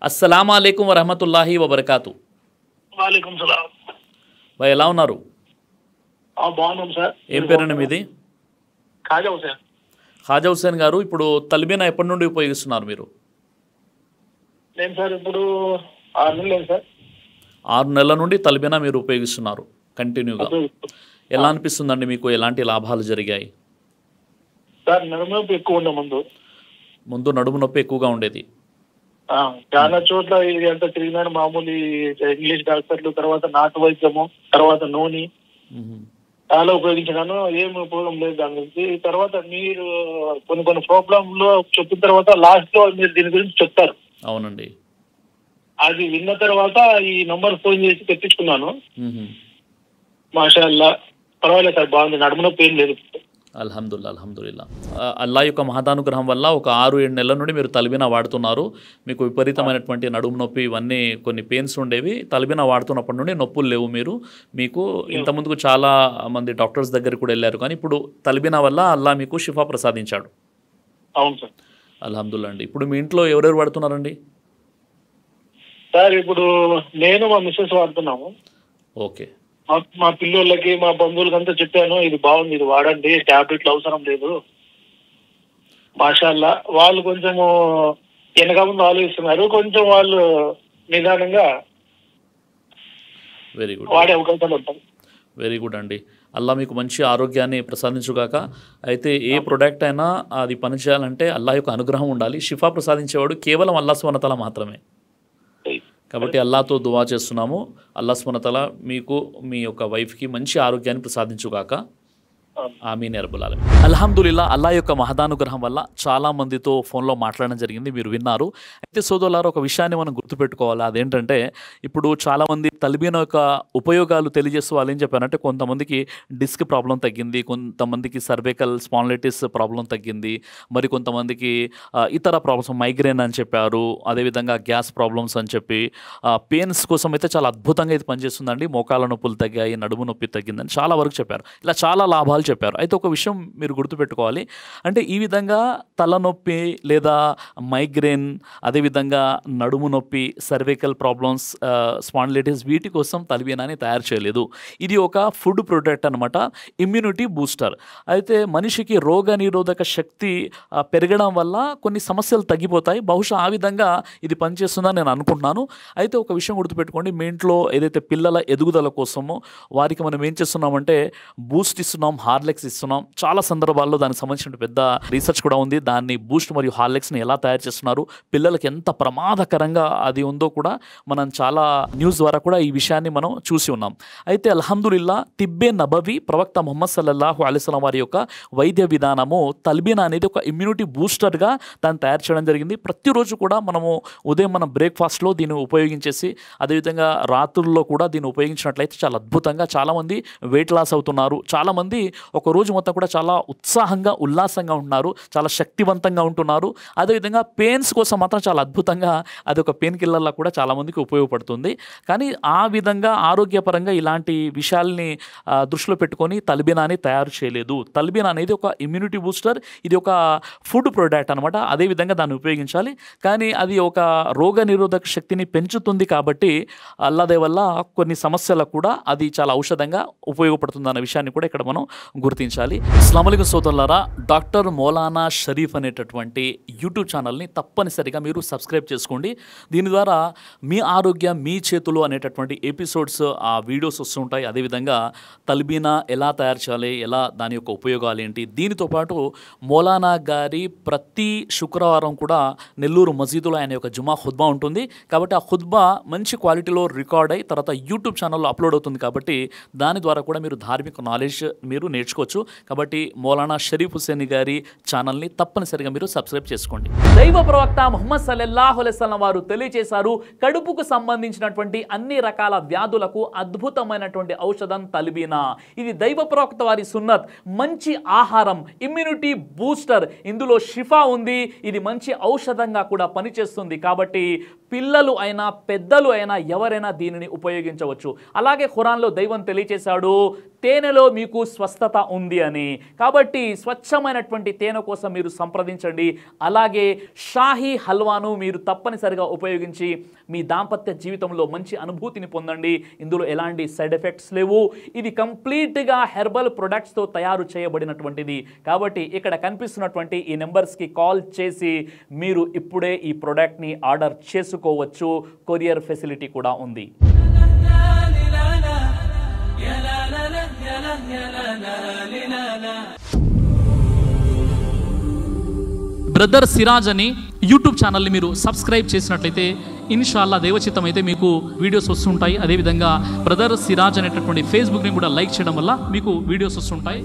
అస్సలాము అలైకుం వరహమతుల్లాహి వబర్కాతు. వాలేకుం సలాం. భాయ్ ఎలా ఉన్నారు? బాగున్నాం సార్. ఏం పేరండి మీది? ఖాజా హుసేన్. ఖాజా హుసేన్ గారు, ఇప్పుడు తల్బీనా ఎప్పటి నుండి ఉపయోగిస్తున్నారు మీరు? నేను సార్ ఇప్పుడు 6 నెలలు సార్. 6 నెలల నుండి తల్బీనా మీరు ఉపయోగిస్తున్నారు కంటిన్యూగా. ఎలా అనిపిస్తుందండి మీకు? ఎలాంటి లాభాలు జరిగాయి? సార్ నడుము నొప్పి ఎక్కువ ఉండే ముందు నడుము నొప్పి ఎక్కువగా ఉండేది. చాలా చోట్ల ఇది అంతా తిరిగినాను. మామూలు ఇంగ్లీష్ డాక్టర్లు, తర్వాత నాటు వైద్యము, తర్వాత నూనె చాలా ఉపయోగించినాను. ఏం ఉపయోగం లేదు దాని గురించి. తర్వాత మీరు కొన్ని ప్రోగ్రాంలో చెప్పిన తర్వాత లాస్ట్ లో మీరు దీని గురించి చెప్తారు. అవునండి. అది విన్న తర్వాత ఈ నంబర్ ఫోన్ చేసి తెప్పించుకున్నాను. మాషాల్లా పర్వాలేదు సార్, బాగుంది. నడుము నొప్పి ఏం లేదు. అల్హమ్దుల్లా అల్హమ్దుల్లా. అల్లా యొక్క మహదానుగ్రహం వల్ల ఒక 6-7 నెలల నుండి మీరు తల్బీనా వాడుతున్నారు. మీకు విపరీతమైనటువంటి నడుము నొప్పి ఇవన్నీ కొన్ని పెయిన్స్ ఉండేవి. తల్బీనా వాడుతున్నప్పటి నుండి నొప్పులు లేవు. మీకు ఇంతకుముందుకు చాలా మంది డాక్టర్స్ దగ్గరికి కూడా వెళ్ళారు, కానీ ఇప్పుడు తల్బీనా వల్ల అల్లా మీకు షిఫా ప్రసాదించాడు. అవును సార్. అల్హమ్దుల్లా అండి. ఇప్పుడు మీ ఇంట్లో ఎవరెవరు వాడుతున్నారండి? సార్ ఇప్పుడు నేను మా మిస్సెస్ వాడుతున్నాము. ఓకే. మా పిల్లలకి, మా బంధువులకి అంతా చెప్పాను, ఇది బాగుంది, ఇది వాడండి, టాబ్లెట్లు అవసరం లేదు. మాషాల్లా వాళ్ళు కొంచెము వెనక ముందు ఆలోచిస్తున్నారు. కొంచెం వాళ్ళు నిదానంగా వెరీ గుడ్ వాడే అవకాశాలు ఉంటాయి. వెరీ గుడ్ అండి. అల్లా మీకు మంచి ఆరోగ్యాన్ని ప్రసాదించుగాక. అయితే ఏ ప్రొడక్ట్ అయినా అది పనిచేయాలంటే అల్లా యొక్క అనుగ్రహం ఉండాలి. షిఫా ప్రసాదించేవాడు కేవలం అల్లా సుబ్హానహు వ తఆలా మాత్రమే. కాబట్టి అల్లాతో దువా చేస్తున్నాము. అల్లా సుబ్హానహు వ తఆలా మీకు, మీ యొక్క వైఫ్కి మంచి ఆరోగ్యాన్ని ప్రసాదించుగాక. ఆమీన్ యా రబ్బల్ ఆలమీన్. అల్హమ్దులిల్లా, అల్లా యొక్క మహదానుగ్రహం వల్ల చాలా మందితో ఫోన్లో మాట్లాడడం జరిగింది, మీరు విన్నారు. అయితే సోదరులారా, ఒక విషయాన్ని మనం గుర్తుపెట్టుకోవాలి. అదేంటంటే ఇప్పుడు చాలామంది తల్బీనా యొక్క ఉపయోగాలు తెలియజేస్తూ వాళ్ళు ఏం చెప్పారంటే, కొంతమందికి డిస్క్ ప్రాబ్లం తగ్గింది, కొంతమందికి సర్వైకల్ స్పాండిలైటిస్ ప్రాబ్లం తగ్గింది, మరి కొంతమందికి ఇతర ప్రాబ్లమ్స్ మైగ్రేన్ అని చెప్పారు, అదేవిధంగా గ్యాస్ ప్రాబ్లమ్స్ అని చెప్పి, పెయిన్స్ కోసం అయితే చాలా అద్భుతంగా ఇది పనిచేస్తుందండి. మోకాల నొప్పులు తగ్గాయి, నడుము నొప్పి తగ్గిందని చాలా వరకు చెప్పారు. ఇలా చాలా లాభాలు చెప్పారు. అయితే ఒక విషయం మీరు గుర్తుపెట్టుకోవాలి. అంటే ఈ విధంగా తలనొప్పి లేదా మైగ్రేన్, అదేవిధంగా నడుము నొప్పి, సర్వైకల్ ప్రాబ్లమ్స్, స్పాండిలైటిస్, వీటి కోసం తల్బీనాని తయారు చేయలేదు. ఇది ఒక ఫుడ్ ప్రొడక్ట్ అనమాట, ఇమ్యూనిటీ బూస్టర్. అయితే మనిషికి రోగ నిరోధక శక్తి పెరగడం వల్ల కొన్ని సమస్యలు తగ్గిపోతాయి. బహుశా ఆ విధంగా ఇది పనిచేస్తుందని నేను అనుకుంటున్నాను. అయితే ఒక విషయం గుర్తుపెట్టుకోండి, మీ ఇంట్లో ఏదైతే పిల్లల ఎదుగుదల కోసమో వారికి మనం ఏం చేస్తున్నామంటే బూస్ట్ ఇస్తున్నాం, హార్లిక్స్ ఇస్తున్నాం. చాలా సందర్భాల్లో దానికి సంబంధించిన పెద్ద రీసెర్చ్ కూడా ఉంది. దాన్ని బూస్ట్ మరియు హార్లిక్స్ని ఎలా తయారు చేస్తున్నారు, పిల్లలకి ఎంత ప్రమాదకరంగా అది ఉందో కూడా మనం చాలా న్యూస్ ద్వారా కూడా ఈ విషయాన్ని మనం చూసి ఉన్నాం. అయితే అల్హమ్దులిల్లా, తిబ్బే నబవి, ప్రవక్త ముహమ్మద్ సల్లల్లాహు అలైహి వసల్లం వారి యొక్క వైద్య విధానము తల్బీనా అనేది ఒక ఇమ్యూనిటీ బూస్టర్గా దాన్ని తయారు చేయడం జరిగింది. ప్రతిరోజు కూడా మనము ఉదయం మనం బ్రేక్ఫాస్ట్లో దీన్ని ఉపయోగించేసి, అదేవిధంగా రాత్రుల్లో కూడా దీన్ని ఉపయోగించినట్లయితే చాలా అద్భుతంగా చాలామంది వెయిట్ లాస్ అవుతున్నారు. చాలామంది ఒక రోజు మొత్తం కూడా చాలా ఉత్సాహంగా, ఉల్లాసంగా ఉంటున్నారు, చాలా శక్తివంతంగా ఉంటున్నారు. అదేవిధంగా పెయిన్స్ కోసం మాత్రం చాలా అద్భుతంగా అది ఒక పెయిన్ కిల్లర్లా కూడా చాలామందికి ఉపయోగపడుతుంది. కానీ ఆ విధంగా ఆరోగ్యపరంగా ఇలాంటి విషయాల్ని దృష్టిలో పెట్టుకొని తల్బీనాని తయారు చేయలేదు. తల్బీనా అనేది ఒక ఇమ్యూనిటీ బూస్టర్, ఇది ఒక ఫుడ్ ప్రొడక్ట్ అనమాట. అదేవిధంగా దాన్ని ఉపయోగించాలి. కానీ అది ఒక రోగ నిరోధక శక్తిని పెంచుతుంది కాబట్టి అల్లాదే వల్ల కొన్ని సమస్యలకు కూడా అది చాలా ఔషధంగా ఉపయోగపడుతుంది అన్న విషయాన్ని కూడా ఇక్కడ మనం గుర్తించాలి. అస్సలాము అలైకుం సోదరులారా, డాక్టర్ మౌలానా షరీఫ్ అనేటటువంటి యూట్యూబ్ ఛానల్ని తప్పనిసరిగా మీరు సబ్స్క్రైబ్ చేసుకోండి. దీని ద్వారా మీ ఆరోగ్యం మీ చేతులు అనేటటువంటి ఎపిసోడ్స్, ఆ వీడియోస్ వస్తుంటాయి. అదేవిధంగా తల్బీనా ఎలా తయారు చేయాలి, ఎలా దాని యొక్క ఉపయోగాలు ఏంటి, దీనితో పాటు మౌలానా గారి ప్రతి శుక్రవారం కూడా నెల్లూరు మసీదులో ఆయన యొక్క జుమా ఖుత్బా ఉంటుంది. కాబట్టి ఆ ఖుత్బా మంచి క్వాలిటీలో రికార్డ్ అయ్యి తర్వాత యూట్యూబ్ ఛానల్లో అప్లోడ్ అవుతుంది. కాబట్టి దాని ద్వారా కూడా మీరు ధార్మిక నాలెడ్జ్ మీరు నేర్చుకోవచ్చు. కాబట్టి మౌలానా షరీఫ్ హుసేన్ గారి ఛానల్ని తప్పనిసరిగా మీరు సబ్స్క్రైబ్ చేసుకోండి. దైవ ప్రవక్త ముహమ్మద్ సల్లల్లాహు అలైహి వసల్లం వారు తెలియజేశారు, కడుపుకు సంబంధించినటువంటి అన్ని రకాల వ్యాధులకు అద్భుతమైనటువంటి ఔషధం తల్బీనా. ఇది దైవ ప్రవక్త వారి సున్నత్, మంచి ఆహారం, ఇమ్యూనిటీ బూస్టర్, ఇందులో షిఫా ఉంది. ఇది మంచి ఔషధంగా కూడా పనిచేస్తుంది. కాబట్టి పిల్లలు అయినా పెద్దలు అయినా ఎవరైనా దీనిని ఉపయోగించవచ్చు. అలాగే ఖురాన్లో దైవం తెలియజేశాడు, తేనెలో మీకు స్వస్థత స్వచ్ఛత ఉంది అని. కాబట్టి స్వచ్ఛమైనటువంటి తేనె కోసం మీరు సంప్రదించండి. అలాగే షాహీ హల్వాను మీరు తప్పనిసరిగా ఉపయోగించి మీ దాంపత్య జీవితంలో మంచి అనుభూతిని పొందండి. ఇందులో ఎలాంటి సైడ్ ఎఫెక్ట్స్ లేవు. ఇది కంప్లీట్గా హెర్బల్ ప్రొడక్ట్స్తో తయారు చేయబడినటువంటిది. కాబట్టి ఇక్కడ కనిపిస్తున్నటువంటి ఈ నెంబర్స్కి కాల్ చేసి మీరు ఇప్పుడే ఈ ప్రోడక్ట్ని ఆర్డర్ చేసుకోవచ్చు. కొరియర్ ఫెసిలిటీ కూడా ఉంది. బ్రదర్ సిరాజ్ అని యూట్యూబ్ ఛానల్ని మీరు సబ్స్క్రైబ్ చేసినట్లయితే ఇన్షాల్లా దేవచిత్తం అయితే మీకు వీడియోస్ వస్తుంటాయి. అదేవిధంగా బ్రదర్ సిరాజ్ అనేటటువంటి ఫేస్బుక్ని కూడా లైక్ చేయడం వల్ల మీకు వీడియోస్ వస్తుంటాయి.